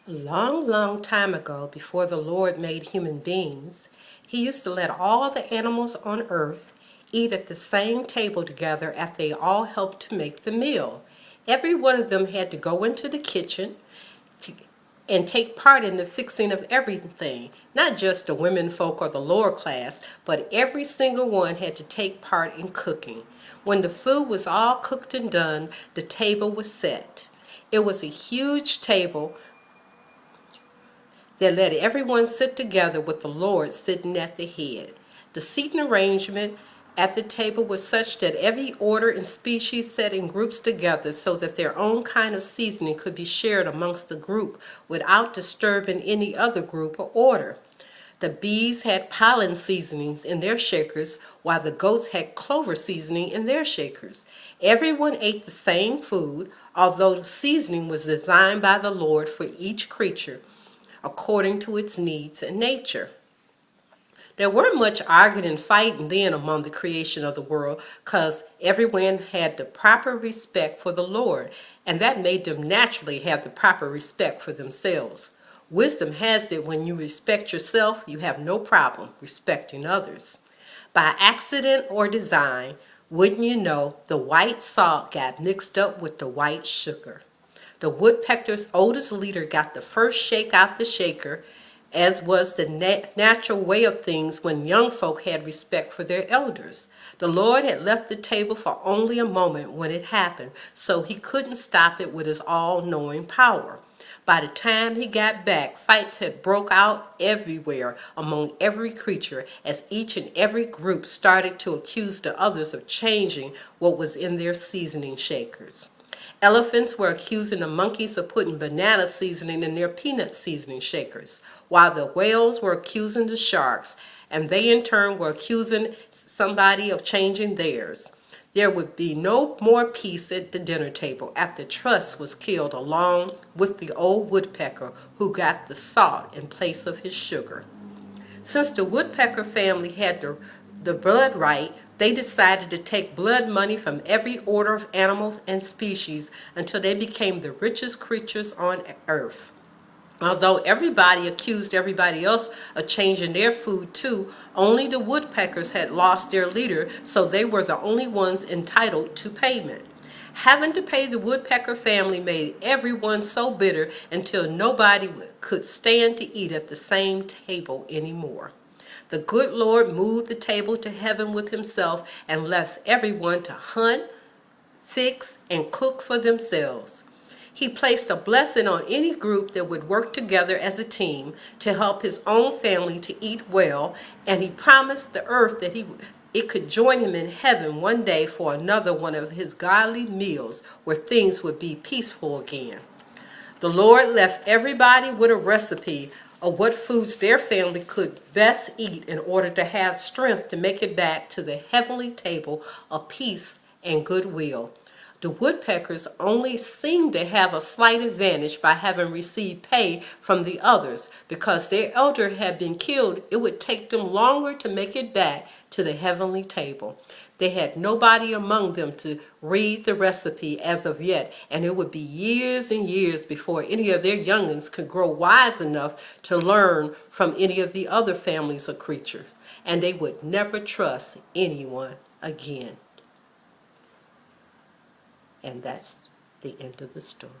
A long, long time ago, before the Lord made human beings, He used to let all the animals on earth eat at the same table together after they all helped to make the meal. Every one of them had to go into the kitchen to, and take part in the fixing of everything, not just the women folk or the lower class, but every single one had to take part in cooking. When the food was all cooked and done, the table was set. It was a huge table that let everyone sit together with the Lord sitting at the head. The seating arrangement at the table was such that every order and species sat in groups together so that their own kind of seasoning could be shared amongst the group without disturbing any other group or order. The bees had pollen seasonings in their shakers, while the goats had clover seasoning in their shakers. Everyone ate the same food, although the seasoning was designed by the Lord for each creature according to its needs and nature. There weren't much arguing and fighting then among the creation of the world because everyone had the proper respect for the Lord, and that made them naturally have the proper respect for themselves. Wisdom has it when you respect yourself, you have no problem respecting others. By accident or design, wouldn't you know, the white salt got mixed up with the white sugar. The woodpecker's oldest leader got the first shake out the shaker, as was the natural way of things when young folk had respect for their elders. The Lord had left the table for only a moment when it happened, so He couldn't stop it with His all-knowing power. By the time He got back, fights had broke out everywhere among every creature as each and every group started to accuse the others of changing what was in their seasoning shakers. Elephants were accusing the monkeys of putting banana seasoning in their peanut seasoning shakers, while the whales were accusing the sharks, and they in turn were accusing somebody of changing theirs. There would be no more peace at the dinner table after Trust was killed along with the old woodpecker who got the salt in place of his sugar. Since the woodpecker family had the blood right, they decided to take blood money from every order of animals and species until they became the richest creatures on earth. Although everybody accused everybody else of changing their food too, only the woodpeckers had lost their leader, so they were the only ones entitled to payment. Having to pay the woodpecker family made everyone so bitter until nobody could stand to eat at the same table anymore. The good Lord moved the table to heaven with Himself and left everyone to hunt, fix, and cook for themselves. He placed a blessing on any group that would work together as a team to help His own family to eat well, and He promised the earth that it could join Him in heaven one day for another one of His godly meals where things would be peaceful again. The Lord left everybody with a recipe of what foods their family could best eat in order to have strength to make it back to the heavenly table of peace and goodwill. The woodpeckers only seemed to have a slight advantage by having received pay from the others. Because their elder had been killed, it would take them longer to make it back to the heavenly table. They had nobody among them to read the recipe as of yet, and it would be years and years before any of their youngins could grow wise enough to learn from any of the other families of creatures, and they would never trust anyone again. And that's the end of the story.